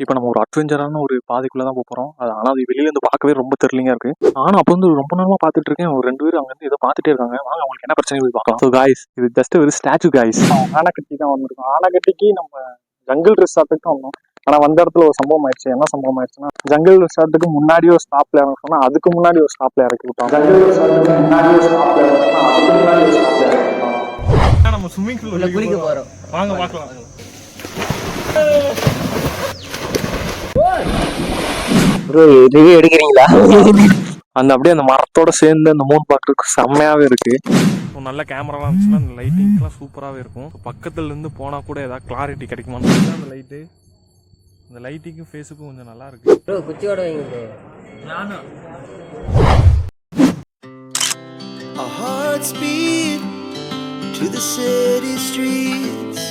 இப்போ நம்ம ஒரு அட்வென்ச்சரான ஒரு பாதைக்குள்ளே தான் போகிறோம். ஆனால் அது வெளியிலேருந்து பார்க்கவே ரொம்ப த்ரில்லிங்காக இருக்குது. ஆனால் அப்போ வந்து ரொம்ப நேரமாக பார்த்துட்டு இருக்கேன். ஒரு 2 பேர் அங்கேருந்து ஏதோ பார்த்துட்டே இருக்காங்க. வாங்க அவங்களுக்கு என்ன பிரச்சனை போய் பார்க்கலாம். ஸோ காய்ஸ், இது ஜஸ்ட் ஒரு ஸ்டாச்சு காய்ஸ். ஆனைக்கட்டி தான் வந்திருக்கோம். ஆனைக்கட்டிக்கு நம்ம ஜங்கிள் ரிசார்ட்டுக்கு வந்தோம். ஆனால் வந்த இடத்துல ஒரு சம்பவம் ஆயிடுச்சு. என்ன சம்பவம் ஆயிடுச்சுன்னா, ஜங்கிள் ரிசார்ட்டுக்கு முன்னாடி ஒரு ஸ்டாப்ல இறங்க சொன்னா அதுக்கு முன்னாடி ஒரு ஸ்டாப்ல இறக்கி விட்டோம். ஜங்கிள் ரிசார்ட்டுக்கு முன்னாடி ஒரு ஸ்டாப்ல இறங்க சொன்னா அதுக்கு முன்னாடி ஒரு ஸ்டாப்ல இறக்கி விட்டோம். நம்ம ஸ்விம்மிங் பூல்ல குளிக்க போறோம். வாங்க பார்க்கலாம். ரிவ்யூ எடுக்கிறீங்களா? அந்த அப்படியே அந்த மரத்தோட சேர்ந்து அந்த மூன் பார்க்கறதுக்கு செம்மையாவே இருக்கு. நல்ல கேமராலாம் இருந்துச்சுன்னா அந்த லைட்டிங்லாம் சூப்பராகவே இருக்கும். பக்கத்துல இருந்து போனால் கூட ஏதாவது கிளாரிட்டி கிடைக்குமான்னு அந்த லைட்டு, அந்த லைட்டிங்கும் ஃபேஸுக்கும் கொஞ்சம் நல்லா இருக்கு. ப்ரோ குச்சியோட வைங்க ப்ரோ. நானும் Our hearts beat to the city streets.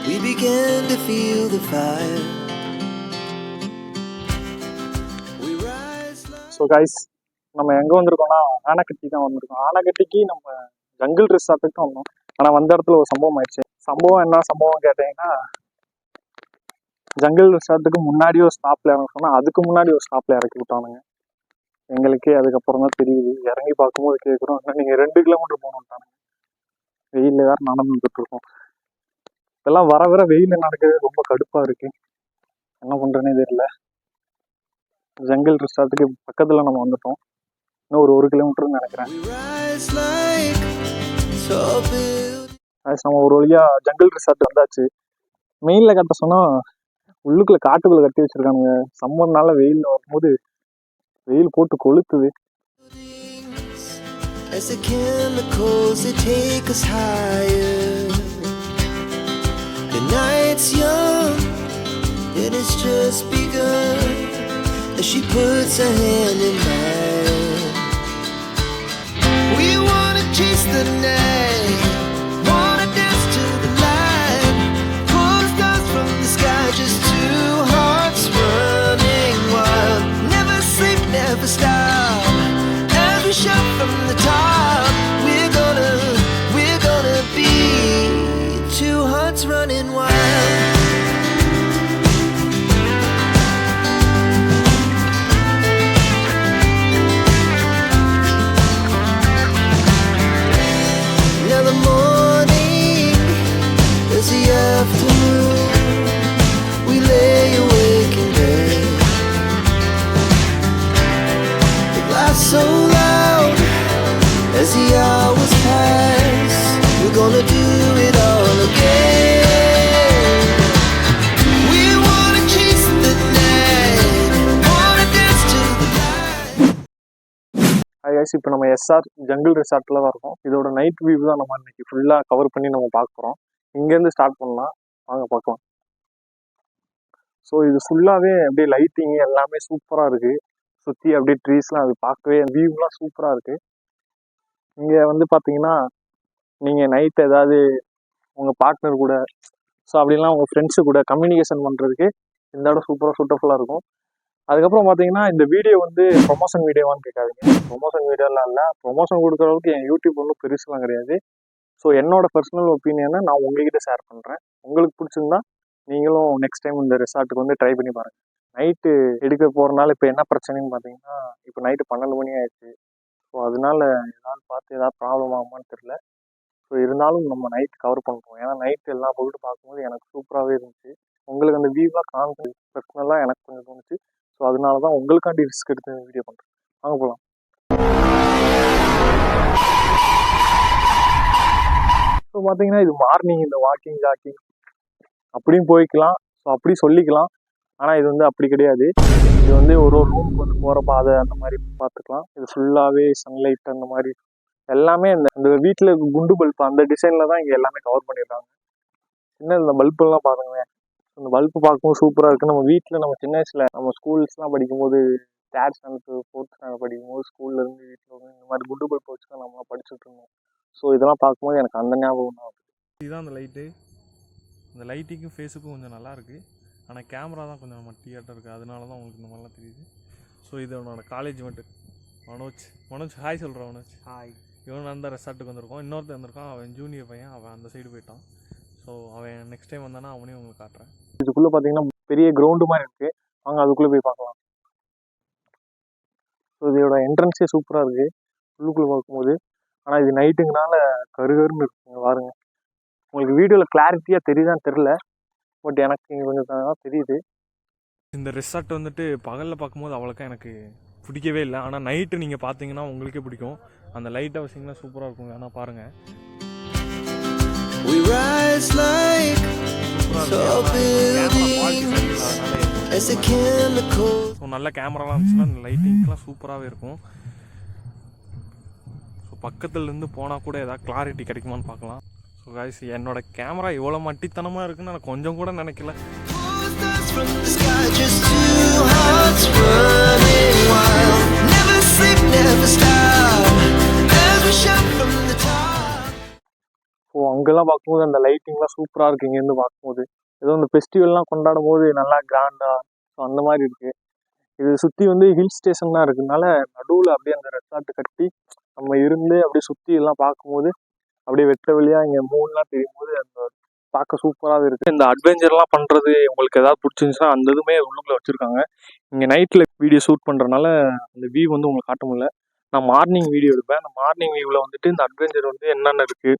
We began to feel the fire. We rise like... so guys, நம்ம எங்கே வந்திருக்கோம்னா ஆனைக்கட்டி தான் வந்திருக்கோம். ஆனைக்கட்டிக்கு நம்ம ஜங்கிள் ரிசார்ட்டுக்கு தான் வந்தோம். ஆனால் வந்த இடத்துல ஒரு சம்பவம் ஆயிடுச்சு. சம்பவம் என்ன சம்பவம் கேட்டீங்கன்னா, ஜங்கிள் ரிசார்ட்டுக்கு முன்னாடி ஒரு ஸ்டாப்ல இறங்க சொன்னால் அதுக்கு முன்னாடி ஒரு ஸ்டாப்ல இறக்கி விட்டானுங்க. எங்களுக்கே அதுக்கப்புறம் தான் தெரியுது. இறங்கி பார்க்கும்போது கேட்குறோம், நீங்கள் 2 கிலோமீட்டர் போகணுன்ட்டானுங்க. வெயிலில் வேறு நடந்துட்டு இருக்கோம். இதெல்லாம் வர வர வெயிலில் நடக்கிறது ரொம்ப கடுப்பாக இருக்கு. என்ன பண்ணுறேன்னே தெரியல. ஜங்கிள் ரிசார்ட்டுக்கு பக்கத்தில் நம்ம வந்துட்டோம். இன்னும் ஒரு 1 கிலோமீட்டர்னு நினைக்கிறேன். நம்ம ஒரு வழியா ஜங்கிள் ரிசார்ட் வந்தாச்சு. மெயின்ல கட்ட சொன்னா உள்ளுக்குள்ள காட்டுக்குள்ள கட்டி வச்சிருக்கானுங்க. சம்மர்னால வெயில்ல வரும்போது வெயில் போட்டு கொளுத்துது. As the chemicals they take us higher. The night's young and it's just begun. As she puts her hand in mine, we wanna chase the night, wanna dance to the light, pull the stars from the sky, just 2 hearts running wild. Never sleep, never stop, as we shout from the top. We're gonna be 2 hearts running wild. Now the morning is the afternoon. We lay awake in bed. The laughs so loud as the hours pass. We're gonna do it all again. We wanna chase the night, wanna dance to the light. ஐஸ், இப்போ நம்ம SR jungle ரிசார்ட்ல தான் இருக்கோம். இதோட night view தான் நம்ம இன்னைக்கு ஃபுல்லாக கவர் பண்ணி நம்ம பார்க்க போகிறோம். இங்கேருந்து ஸ்டார்ட் பண்ணலாம், வாங்க பார்க்கலாம். ஸோ இது ஃபுல்லாகவே அப்படியே லைட்டிங் எல்லாமே சூப்பராக இருக்குது. சுற்றி அப்படியே ட்ரீஸ்லாம் அது பார்க்கவே வியூலாம் சூப்பராக இருக்குது. இங்கே வந்து பார்த்தீங்கன்னா, நீங்கள் நைட் ஏதாவது உங்கள் பார்ட்னர் கூட, ஸோ அப்படின்லாம் உங்கள் ஃப்ரெண்ட்ஸு கூட கம்யூனிகேஷன் பண்ணுறதுக்கு இந்த இடம் சூப்பராக சூட்டஃபுல்லாக இருக்கும். அதுக்கப்புறம் பார்த்தீங்கன்னா, இந்த வீடியோ வந்து ப்ரொமோஷன் வீடியோவான்னு கேட்காதீங்க. ப்ரொமோஷன் வீடியோலாம் இல்லை. ப்ரொமோஷன் கொடுக்குற அளவுக்கு என் யூடியூப் ஒன்றும் பெருசுலாம் கிடையாது. ஸோ என்னோட பர்சனல் ஒப்பீனியனை நான் உங்ககிட்ட ஷேர் பண்ணுறேன். உங்களுக்கு பிடிச்சிருந்தா நீங்களும் நெக்ஸ்ட் டைம் இந்த ரிசார்ட்டுக்கு வந்து ட்ரை பண்ணி பாருங்கள். நைட்டு எடுக்க போகிறனால இப்போ என்ன பிரச்சனைன்னு பார்த்தீங்கன்னா, இப்போ நைட்டு 12 மணி ஆயிடுச்சு. ஸோ அதனால ஏதாவது பார்த்து ஏதாவது ப்ராப்ளம் ஆகுமான்னு தெரியல. ஸோ இருந்தாலும் நம்ம நைட் கவர் பண்ணுறோம். ஏன்னா நைட்டு எல்லா பக்கத்து பார்க்கும்போது எனக்கு சூப்பராகவே இருந்துச்சு. உங்களுக்கு அந்த வியூவாக காமிச்சு பர்சனலாக எனக்கு கொஞ்சம் தோணுச்சு. ஸோ அதனால தான் உங்களுக்காண்டி ரிஸ்க் எடுத்து வீடியோ பண்ணுறேன். வாங்க போகலாம். ஸோ பார்த்தீங்கன்னா, இது மார்னிங் இந்த வாக்கிங் ஜாக்கிங் அப்படியும் போய்க்கலாம். ஸோ அப்படி சொல்லிக்கலாம். ஆனால் இது வந்து அப்படி கிடையாது. இது வந்து ஒரு ரூமுக்கு வந்து போகிற பாதை அந்த மாதிரி பார்த்துக்கலாம். இது ஃபுல்லாகவே சன்லைட் அந்த மாதிரி எல்லாமே இந்த வீட்டில் குண்டு பல்ப் அந்த டிசைனில் தான் இங்கே எல்லாமே கவர் பண்ணிடுறாங்க. சின்ன இந்த பல்பெல்லாம் பாருங்களேன். அந்த பல்ப்பு பார்க்கும்போது சூப்பராக இருக்குது. நம்ம வீட்டில் நம்ம சின்ன வயசில் நம்ம ஸ்கூல்ஸ்லாம் படிக்கும்போது 3rd ஸ்டாண்டர்ட் 4th ஸ்டாண்டர்ட் படிக்கும்போது ஸ்கூல்லேருந்து வீட்டில் வந்து இந்த மாதிரி குண்டு பல்ப் வச்சு தான் நம்மளாம் படிச்சுட்டு இருந்தோம். ஸோ இதெல்லாம் பார்க்கும்போது எனக்கு அந்த ஞாபகம் தான் வருது. இதுதான் அந்த லைட்டு, அந்த லைட்டிங்கும் ஃபேஸுக்கும் கொஞ்சம் நல்லா இருக்குது. ஆனால் கேமரா தான் கொஞ்சம் நம்ம தியேட்டர் இருக்குது, அதனால தான் உங்களுக்கு இந்த மாதிரிலாம் தெரியுது. ஸோ இது என்னோட காலேஜ் மட்டும் மனோஜ் ஹாய் சொல்கிறேன். மனோஜ் ஹாய். இவன் அந்த ரெசார்ட்டுக்கு வந்திருக்கோம். இன்னொருத்தர் வந்திருக்கான், அவன் ஜூனியர் பையன், அவன் அந்த சைடு போயிட்டான். ஸோ அவன் நெக்ஸ்ட் டைம் வந்தானா அவனையும் உங்களுக்கு காட்டுறேன். இதுக்குள்ளே பார்த்தீங்கன்னா பெரிய கிரவுண்டு மாதிரி இருக்குது. வாங்க அதுக்குள்ளே போய் பார்க்கலாம். ஸோ இதோட என்ட்ரன்ஸே சூப்பராக இருக்குது உள்ளுக்குள்ளே பார்க்கும்போது. ஆனால் இது நைட்டுங்கனால கருகருன்னு இருக்குங்க பாருங்க. உங்களுக்கு வீடியோவில் கிளாரிட்டியாக தெரியுதான்னு தெரில, பட் எனக்கு இங்கே கொஞ்சம் தான் தெரியுது. இந்த ரிசார்ட் வந்துட்டு பகலில் பார்க்கும்போது அவ்வளோக்கா எனக்கு பிடிக்கவே இல்லை. ஆனால் நைட்டு நீங்கள் பார்த்தீங்கன்னா உங்களுக்கே பிடிக்கும். அந்த லைட் ஹவுஸிங்லாம் சூப்பராக இருக்குங்க. ஆனால் பாருங்கள் We rise like tall buildings as the chemicals. So நல்ல கேமராலாம் இருந்துச்சுன்னா அந்த லைட்டிங்ஸ்லாம் சூப்பராகவே இருக்கும். ஸோ பக்கத்துலேருந்து போனால் கூட ஏதாவது கிளாரிட்டி கிடைக்குமான்னு பார்க்கலாம். ஸோ கைஸ், என்னோட கேமரா இவ்வளோ மட்டித்தனமாக இருக்குன்னு நான் கொஞ்சம் கூட நினைக்கல. From the sky, just two hearts running wild. Never sleep, never stop as we shout from the top. So அங்கெல்லாம் பார்க்கும்போது அந்த லைட்டிங்லாம் சூப்பராக இருக்குது. இங்கேருந்து பார்க்கும்போது ஏதோ இந்த ஃபெஸ்டிவல்லாம் கொண்டாடும் போது நல்லா கிராண்டாக ஸோ அந்த மாதிரி இருக்குது. இது சுற்றி வந்து ஹில் ஸ்டேஷன் தான் இருக்குதுனால நடுவில் அப்படியே அந்த ரெசார்ட் கட்டி நம்ம இருந்து அப்படியே சுற்றி எல்லாம் பார்க்கும்போது அப்படியே வெட்ட வெளியாக இங்கே மூணுலாம் தெரியும் போது அந்த பார்க்க சூப்பராகவே இருக்குது. இந்த அட்வென்ச்சர்லாம் பண்ணுறது உங்களுக்கு ஏதாவது பிடிச்சிருந்துச்சுன்னா அந்த இதுவுமே உள்ளுக்குள்ளே வச்சுருக்காங்க. இங்கே நைட்டில் வீடியோ ஷூட் பண்ணுறதுனால அந்த வியூ வந்து உங்களுக்கு காட்ட முடியல. நான் மார்னிங் வீடியோ எடுப்பேன். அந்த மார்னிங் வியூவில் வந்துட்டு இந்த அட்வென்ச்சர் வந்து என்னென்ன இருக்குது,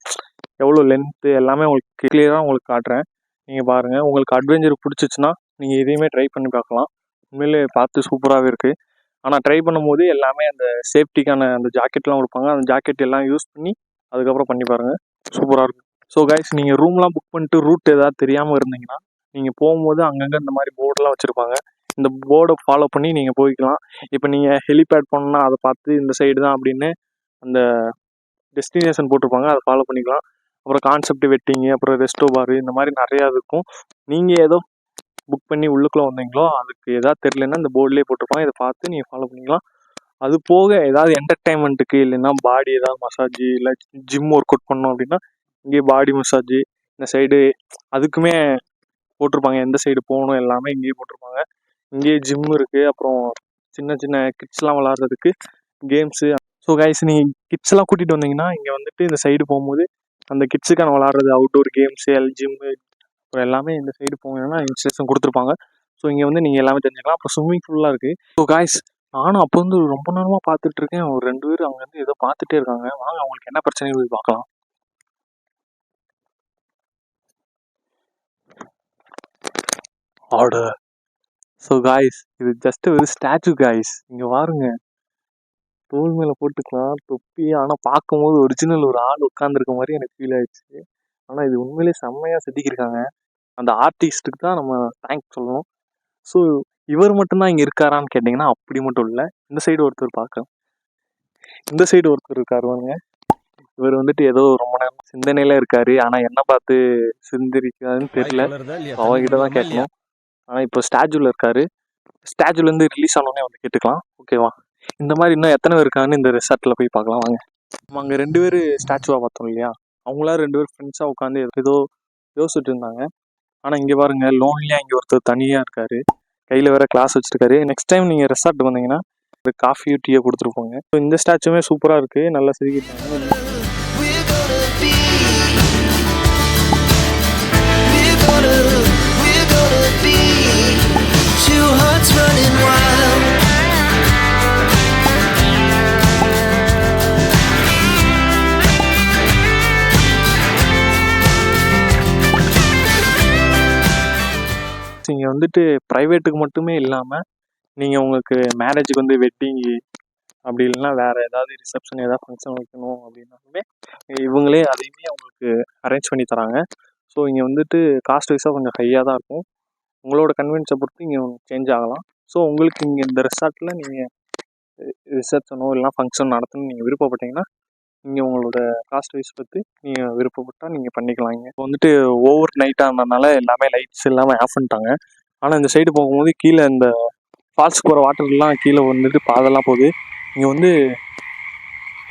எவ்வளோ லென்த்து எல்லாமே உங்களுக்கு கிளியராக உங்களுக்கு காட்டுறேன். நீங்கள் பாருங்கள், உங்களுக்கு அட்வென்ச்சர் பிடிச்சிச்சுன்னா நீங்கள் இதையுமே ட்ரை பண்ணி பார்க்கலாம். உண்மையிலே பார்த்து சூப்பராகவே இருக்குது. ஆனால் ட்ரை பண்ணும்போது எல்லாமே அந்த சேஃப்டிக்கான அந்த ஜாக்கெட்லாம் கொடுப்பாங்க. அந்த ஜாக்கெட் எல்லாம் யூஸ் பண்ணி அதுக்கப்புறம் பண்ணி பாருங்கள், சூப்பராக இருக்கும். ஸோ கைஸ், நீங்கள் ரூம்லாம் புக் பண்ணிட்டு ரூட் ஏதாவது தெரியாமல் இருந்தீங்கன்னா நீங்கள் போகும்போது அங்கங்கே இந்த மாதிரி போர்டெலாம் வச்சுருப்பாங்க. இந்த போர்டை ஃபாலோ பண்ணி நீங்கள் போய்க்கலாம். இப்போ நீங்கள் ஹெலிபேட் போனோன்னா அதை பார்த்து இந்த சைடு தான் அப்படின்னு அந்த டெஸ்டினேஷன் போட்டிருப்பாங்க, அதை ஃபாலோ பண்ணிக்கலாம். அப்புறம் கான்செப்ட் வெட்டிங்கு, அப்புறம் ரெஸ்டோ பாரு, இந்த மாதிரி நிறையா இருக்கும். நீங்கள் ஏதோ புக் பண்ணி உள்ளுக்குள்ளே வந்தீங்களோ அதுக்கு எதாவது தெரியலன்னா இந்த போர்ட்லேயே போட்டிருப்பாங்க, இதை பார்த்து நீங்கள் ஃபாலோ பண்ணிக்கலாம். அது போக ஏதாவது என்டர்டைன்மெண்ட்டுக்கு இல்லைன்னா பாடி ஏதாவது மசாஜ் இல்லை ஜிம் ஒர்க் அவுட் பண்ணோம் அப்படின்னா இங்கேயே பாடி மசாஜ் இந்த சைடு அதுக்குமே போட்டிருப்பாங்க. எந்த சைடு போகணும் எல்லாமே இங்கேயே போட்டிருப்பாங்க. இங்கேயே ஜிம் இருக்குது. அப்புறம் சின்ன சின்ன கிட்ஸ்லாம் விளாட்றதுக்கு கேம்ஸு. ஸோ கைஸ், நீங்கள் கிட்ஸ்லாம் கூட்டிகிட்டு வந்தீங்கன்னா இங்கே வந்துட்டு இந்த சைடு போகும்போது அந்த கிட்ஸுக்கான விளாட்றது அவுட்டோர் கேம்ஸு ஜிம்மு அப்புறம் எல்லாமே இந்த சைடு போனீங்கன்னா இன்ஸ்ட்ரக்ஷன் கொடுத்துருப்பாங்க. ஸோ இங்கே வந்து நீங்கள் எல்லாமே தெரிஞ்சுக்கலாம். அப்புறம் ஸ்விம்மிங் ஃபுல்லாக இருக்குது. ஸோ கைஸ், நானும் அப்போ வந்து ரொம்ப நேரமாக பார்த்துட்டு இருக்கேன். ஒரு 2 பேர் அவங்க வந்து ஏதோ பார்த்துட்டே இருக்காங்க. வாங்க அவங்களுக்கு என்ன பிரச்சனை போய் பார்க்கலாம். ஆர்டர். ஸோ காய்ஸ், இது ஜஸ்ட் ஒரு ஸ்டாச்சு காய்ஸ். இங்கே பாருங்க, தோல் மேலே போட்டுக்கலாம் தொப்பி. ஆனால் பார்க்கும்போது ஒரிஜினல் ஒரு ஆள் உட்காந்துருக்க மாதிரி எனக்கு ஃபீல் ஆயிடுச்சு. ஆனால் இது உண்மையிலே செம்மையாக செதுக்கியிருக்காங்க. அந்த ஆர்டிஸ்ட்டுக்கு தான் நம்ம தேங்க்ஸ் சொல்லணும். ஸோ இவர் மட்டும்தான் இங்கே இருக்காரான்னு கேட்டிங்கன்னா அப்படி மட்டும் இல்லை. இந்த சைடு ஒருத்தர் பார்க்கலாம், இந்த சைடு ஒருத்தர் இருக்காரு பாருங்க. இவர் வந்துட்டு ஏதோ ரொம்ப நேரம் சிந்தனையில இருக்காரு. ஆனால் என்ன பார்த்து சிந்திரிக்காதுன்னு தெரியல, அவங்ககிட்ட தான் கேட்கணும். ஆனால் இப்போ ஸ்டாச்சுவில் இருக்காரு. ஸ்டாச்சுலேருந்து ரிலீஸ் ஆனோடனே வந்து கேட்டுக்கலாம், ஓகேவா? இந்த மாதிரி இன்னும் எத்தனை பேர் இருக்காங்கன்னு இந்த ரிசார்ட்டில் போய் பார்க்கலாம் வாங்க. நம்ம அங்கே 2 பேர் ஸ்டாச்சுவாக பார்த்தோம் இல்லையா, அவங்களாம் 2 பேர் ஃப்ரெண்ட்ஸாக உட்காந்து ஏதோ யோசிச்சுட்டு இருந்தாங்க. ஆனால் இங்கே பாருங்க, லோன்லியாக இங்கே ஒருத்தர் தனியாக இருக்காரு, கையில் வேற கிளாஸ் வச்சுருக்காரு. நெக்ஸ்ட் டைம் நீங்கள் ரெசார்ட் வந்தீங்கன்னா ஒரு காஃபியோ டீயோ கொடுத்துருப்போங்க. ஸோ இந்த ஸ்டாச்சுமே சூப்பராக இருக்குது, நல்லா செதுக்கிட்டாங்க. Two hearts running wild. இங்கே வந்துட்டு ப்ரைவேட்டுக்கு மட்டுமே இல்லாமல் நீங்கள் உங்களுக்கு மேரேஜுக்கு வந்து வெட்டிங்கு அப்படி இல்லைன்னா வேறு ஏதாவது ரிசப்ஷன் ஏதாவது ஃபங்க்ஷன் வைக்கணும் அப்படின்னாலுமே இவங்களே அதையுமே அவங்களுக்கு அரேஞ்ச் பண்ணி தராங்க. ஸோ இங்கே வந்துட்டு காஸ்ட் வைஸாக கொஞ்சம் ஹையாக தான் இருக்கும். உங்களோட கன்வீனியன்ஸை பொறுத்து இங்கே சேஞ்ச் ஆகலாம். ஸோ உங்களுக்கு இங்கே இந்த ரெசார்ட்டில் நீங்கள் ரிசப்ஷனோ இல்லைனா ஃபங்க்ஷன் நடத்தணும்னு நீங்கள் விருப்பப்பட்டீங்கன்னா இங்கே உங்களோட காஸ்ட் வைஸ் பற்றி நீங்கள் விருப்பப்பட்டால் நீங்கள் பண்ணிக்கலாம். இங்கே இப்போ வந்துட்டு ஓவர் நைட்டாக இருந்ததுனால எல்லாமே லைட்ஸ் எல்லாமே ஆஃப் பண்ணிட்டாங்க. ஆனால் இந்த சைடு போகும்போது கீழே இந்த ஃபால்ஸ் போகிற வாட்டர்லாம் கீழே வந்துட்டு பாதெல்லாம் போகுது. இங்கே வந்து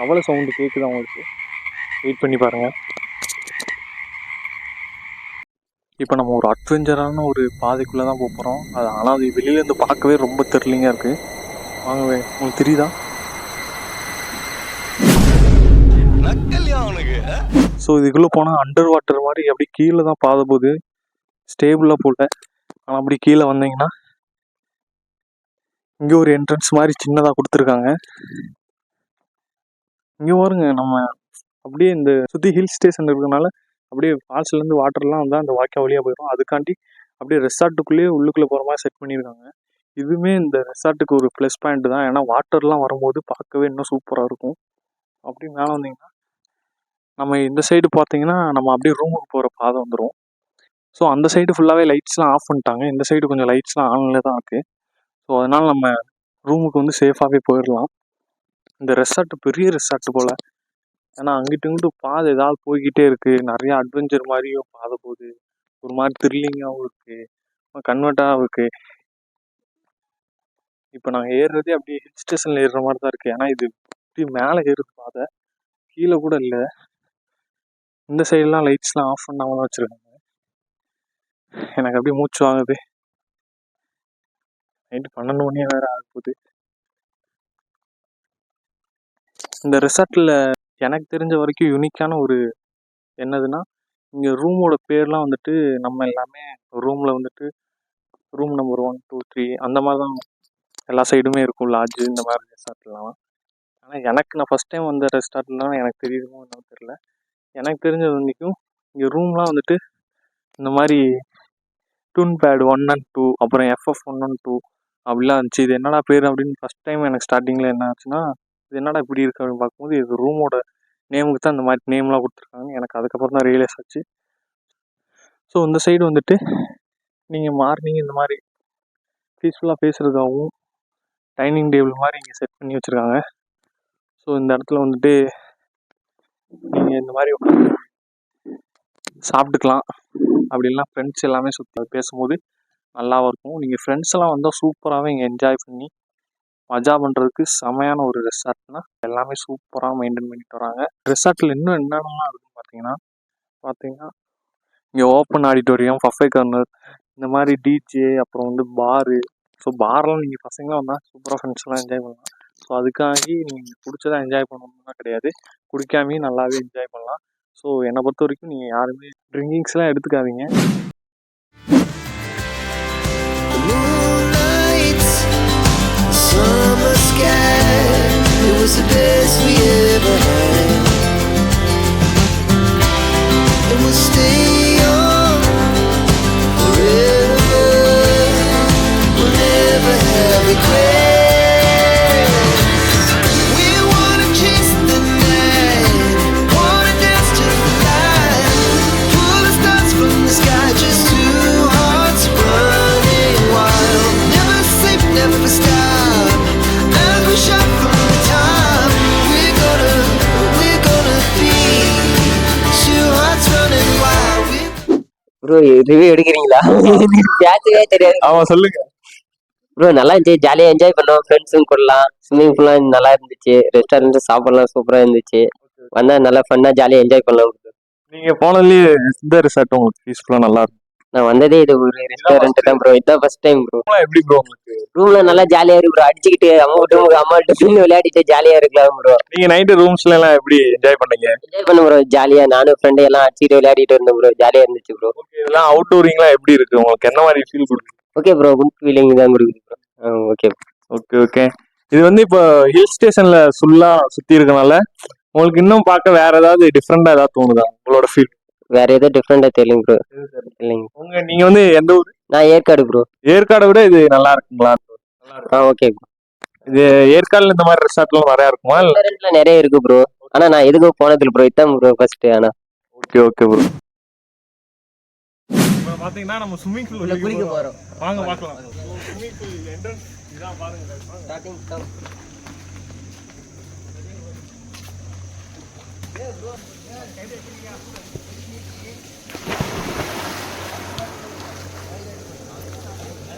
அவ்வளோ சவுண்டு கேட்குது அவங்களுக்கு, வெயிட் பண்ணி பாருங்கள். இப்போ நம்ம ஒரு அட்வென்ச்சரான ஒரு பாதைக்குள்ளே தான் போக போகிறோம். அது ஆனால் அது வெளியிலேருந்து பார்க்கவே ரொம்ப த்ரில்லிங்காக இருக்குது. வாங்கவே, உங்களுக்கு தெரியுதா? ஸோ இதுக்குள்ளே போனால் அண்டர் வாட்டர் மாதிரி அப்படி கீழே தான் பாதை போகுது, ஸ்டேபிளாக போகல. ஆனால் அப்படி கீழே வந்தீங்கன்னா இங்கே ஒரு என்ட்ரன்ஸ் மாதிரி சின்னதாக கொடுத்துருக்காங்க. இங்கே பாருங்க, நம்ம அப்படியே இந்த சுற்றி ஹில் ஸ்டேஷன் இருக்கிறதுனால அப்படியே ஃபால்ஸ்லேருந்து வாட்டர்லாம் வந்தால் அந்த வாய்க்கா வழியாக போயிடும். அதுக்காண்டி அப்படியே ரெசார்ட்டுக்குள்ளேயே உள்ளுக்குள்ளே போகிற மாதிரி செட் பண்ணியிருக்காங்க. இதுவுமே இந்த ரெசார்ட்டுக்கு ஒரு ப்ளஸ் பாயிண்ட் தான். ஏன்னா வாட்டர்லாம் வரும்போது பார்க்கவே இன்னும் சூப்பராக இருக்கும். அப்படி மேலே வந்தீங்கன்னா நம்ம இந்த சைடு பார்த்தீங்கன்னா நம்ம அப்படியே ரூமுக்கு போகிற பாதை வந்துடும். ஸோ அந்த சைடு ஃபுல்லாகவே லைட்ஸ்லாம் ஆஃப் பண்ணிட்டாங்க. இந்த சைடு கொஞ்சம் லைட்ஸ்லாம் ஆன்ல தான் இருக்குது. ஸோ அதனால் நம்ம ரூமுக்கு வந்து சேஃபாகவே போயிடலாம். இந்த ரெசார்ட் பெரிய ரெசார்ட் போல். ஏன்னா அங்கிட்டு இங்கிட்டு பாதை ஏதாவது போய்கிட்டே இருக்குது. நிறையா அட்வென்ச்சர் மாதிரியும் பாதை போகுது. ஒரு மாதிரி த்ரில்லிங்காகவும் இருக்குது, கன்வெர்ட்டாகவும் இருக்குது. இப்போ நாங்கள் ஏறுறதே அப்படியே ஹில் ஸ்டேஷனில் ஏறுற மாதிரி தான் இருக்குது. ஏன்னா இது அப்படியே மேலே ஏறுது பாதை, கீழே கூட இல்லை. இந்த சைடெலாம் லைட்ஸ்லாம் ஆஃப் பண்ணாமல் தான் வச்சுருக்காங்க. எனக்கு அப்படியே மூச்சு வாங்குது. நைட்டு 12 மணியே வேறு ஆக போகுது. இந்த ரெசார்ட்டில் எனக்கு தெரிஞ்ச வரைக்கும் யூனிக்கான ஒரு என்னதுன்னா, இங்கே ரூமோட பேர்லாம் வந்துட்டு நம்ம எல்லாமே ரூமில் வந்துட்டு ரூம் நம்பர் 1, 2, 3 அந்த மாதிரி தான் எல்லா சைடுமே இருக்கும். லாட்ஜு இந்த மாதிரி ரெசார்ட்லாம். ஆனால் எனக்கு நான் ஃபஸ்ட் டைம் வந்த ரெசார்ட்லாம் எனக்கு தெரியுமோ என்னன்னு தெரியல. எனக்கு தெரிஞ்சது வரைக்கும் இங்கே ரூம்லாம் வந்துட்டு இந்த மாதிரி ட்வின் பேட் 1 and 2 அப்புறம் FF 1 and 2 அப்படிலாம் இருந்துச்சு. இது என்னடா பேர் அப்படின்னு ஃபஸ்ட் டைம் எனக்கு ஸ்டார்டிங்கில் என்ன ஆச்சுன்னா, இது என்னடா இப்படி இருக்குது அப்படின்னு பார்க்கும்போது இது ரூமோட நேமுக்கு தான் இந்த மாதிரி நேம்லாம் கொடுத்துருக்காங்க. எனக்கு அதுக்கப்புறம் தான் ரியலைஸ் ஆச்சு. ஸோ இந்த சைடு வந்துட்டு நீங்கள் மார்னிங் இந்த மாதிரி பீஸ்ஃபுல்லாக பேசுகிறதாகவும் டைனிங் டேபிள் மாதிரி இங்கே செட் பண்ணி வச்சுருக்காங்க. ஸோ இந்த இடத்துல வந்துட்டு நீங்கள் இந்த மாதிரி சாப்பிட்டுக்கலாம். அப்படி இல்லைனா ஃப்ரெண்ட்ஸ் எல்லாமே சுற்றி பேசும்போது நல்லாவும் இருக்கும். நீங்கள் ஃப்ரெண்ட்ஸ் எல்லாம் வந்தால் சூப்பராகவே இங்கே என்ஜாய் பண்ணி மஜா பண்ணுறதுக்கு செமையான ஒரு ரெசார்ட்னா எல்லாமே சூப்பராக மெயின்டைன் பண்ணிட்டு வராங்க. ரெசார்ட்டில் இன்னும் என்னென்னலாம் இருக்குன்னு பார்த்தீங்கன்னா இங்கே ஓப்பன் ஆடிட்டோரியம், பஃபே கார்னர், இந்த மாதிரி டிஜே, அப்புறம் வந்து பாரு. ஸோ பார்லாம் நீங்கள் பசங்களாம் வந்தால் சூப்பராக ஃப்ரெண்ட்ஸ்லாம் என்ஜாய் பண்ணலாம். ஸோ அதுக்காகி நீங்கள் பிடிச்சதா என்ஜாய் பண்ணணும்னா கிடையாது, குடிக்காமையும் நல்லாவே என்ஜாய் பண்ணலாம். ஸோ என்னை பொறுத்த வரைக்கும் நீங்கள் யாருமே ட்ரிங்கிங்ஸ்லாம் எடுத்துக்காதீங்க. Summer sky, it was the best we ever had. And we'll stay on forever. We'll never have regrets. We wanna chase the night, wanna dance to the light, pull the stars from the sky, just two hearts running wild. Never sleep, never stop. As we shot from the top, we're gonna be two hearts running wild. Bro review எடுக்கிறீங்களா? பேசவே தெரியாது. ஆமாம், சொல்லுங்க. Bro நல்லா இருந்துச்சு, ஜாலியாக enjoy பண்ணோம். ஃப்ரெண்ட்ஸும் கூடலாம், ஸ்விம்மிங் பூல்லாம் நல்லா இருந்துச்சு. ரெஸ்டாரண்ட் சாப்பாடுலாம் சூப்பராக இருந்துச்சு. வந்தால் நல்லா ஃபன்னாக ஜாலியாக என்ஜாய் பண்ணலாம். நீங்கள் போனதுலேயே இந்த ரெசார்ட் உங்களுக்கு பீஸ்ஃபுல்லாக நல்லா இருக்கும்? நான் வந்ததே இது ஒரு ரெஸ்டாரண்ட் தான் ப்ரோ. இதான் ஃபர்ஸ்ட் டைம் ப்ரோ. எப்படி ப்ரோ உங்களுக்கு ரூம்ல நல்லா ஜாலியா இருக்கு ப்ரோ. அடிச்சுக்கிட்டு அம்மாட்ட விளையாடிட்டு ஜாலியா இருக்கலாம் ப்ரோ. நீங்க நைட்டு ரூம்ஸ்ல எல்லாம் எப்படி என்ஜாய் பண்ணீங்க? என்ஜாய் பண்ண ப்ரோ, ஜாலியா நானும் ஃப்ரெண்டு எல்லாம் அடிச்சுட்டு விளையாடிட்டு இருந்தோம் ப்ரோ. ஜாலியா இருந்துச்சு ப்ரோ. இதெல்லாம் அவுட்டோரிங்லாம் எப்படி இருக்கு உங்களுக்கு? என்ன மாதிரி ஃபீல் கொடுக்குது? ஓகே ப்ரோ, குட் ஃபீலிங் தான் கொடுக்குது ப்ரோ. Okay okay okay. இது வந்து இப்போ ஹில் ஸ்டேஷன்ல ஃபுல்லா சுத்தி இருக்கனால உங்களுக்கு இன்னும் பார்க்க வேற ஏதாவது டிஃப்ரெண்டா ஏதாவது தோணுதா உங்களோட ஃபீல்? வேற ஏதோ டிஃப்ரெண்டா தெரியலைங்க ப்ரோ. இல்லைங்க. நீங்க வந்து எந்த ஊர்? நான் ஏற்காடு ப்ரோ. ஏற்காடை விட இது நல்லா இருக்குங்களா? ஓகே. இது ஏற்காடுல இந்த மாதிரி ரெசார்ட்லாம் நிறைய இருக்குமா? ரெஸ்டாரண்ட்ல நிறைய இருக்கு ப்ரோ. ஆனா நான் எதுக்கும் போனதில்லை ப்ரோ. இதான் ப்ரோ ஃபர்ஸ்ட். ஆனா ஓகே ஓகே ப்ரோ. இப்போ பாத்தீங்கன்னா நம்ம ஸ்விமிங் பூல்ல குளிக்க போறோம். வாங்க பார்க்கலாம். ஸ்விமிங் பூல் என்ட்ரன்ஸ் இதான் பாருங்க. Starting come.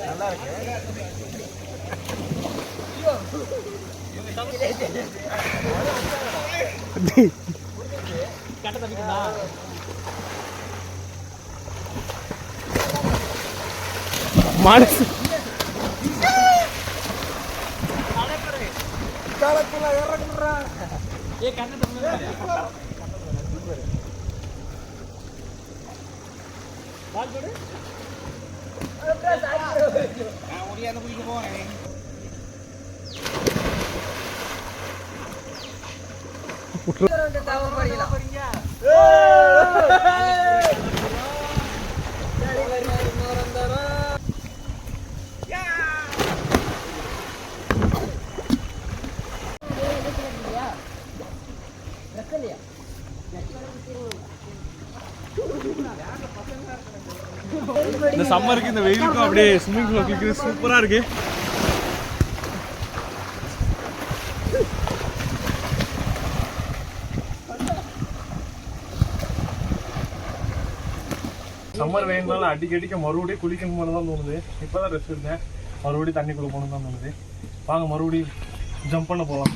நல்லா இருக்கு. மானஸ் இந்த சம்மருக்கு இந்த வெயிலுக்கும் அப்படியே ஸ்விம்மிங் பூல் குளிக்கிறது சூப்பராக இருக்கு. சம்மர் வெயில்னால அடிக்கடிக்க மறுபடியும் குளிக்கணும் போல தான் தோணுது. இப்போதான் ரெஸ்ட் இருந்தேன், மறுபடியும் தண்ணிக்குள்ள போகணும் தான் தோணுது. வாங்க மறுபடியும் ஜம்ப் பண்ண போகலாம்.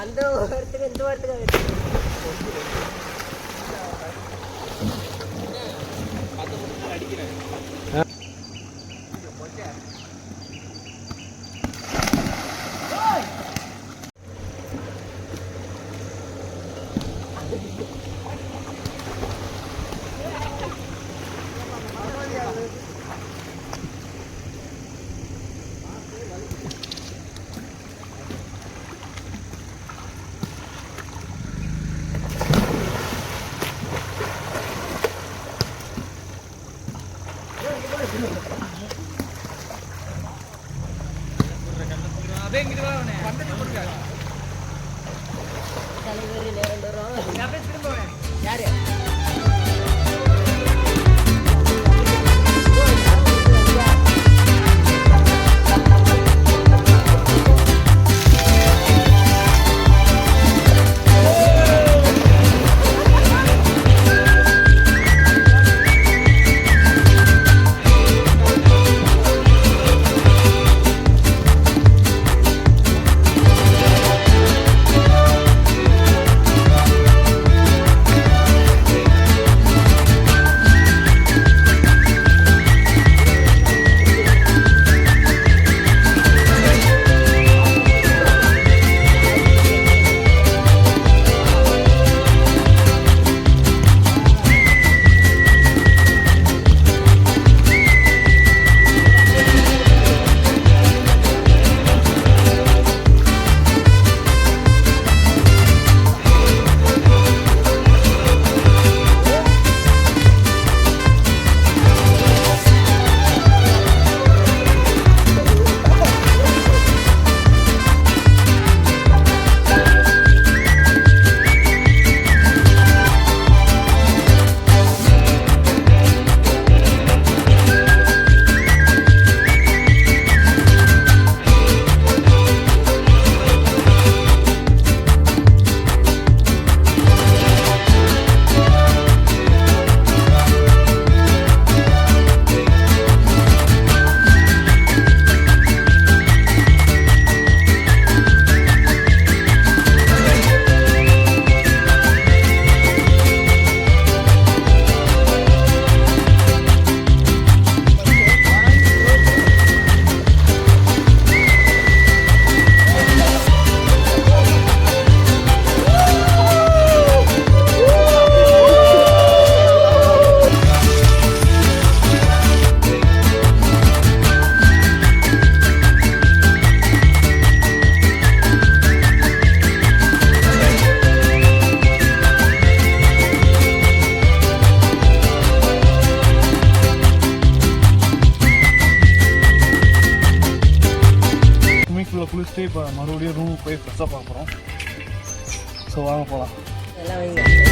அந்த வாரத்துக்கு இந்த வாரத்துக்கு யாரு குளிச்சுட்டு இப்போ மறுபடியும் ரூமுக்கு போய் ஃப்ரெஷ்ஷாக பார்க்குறோம். ஸோ வாங்க போகலாம். எல்லாம் வைங்க.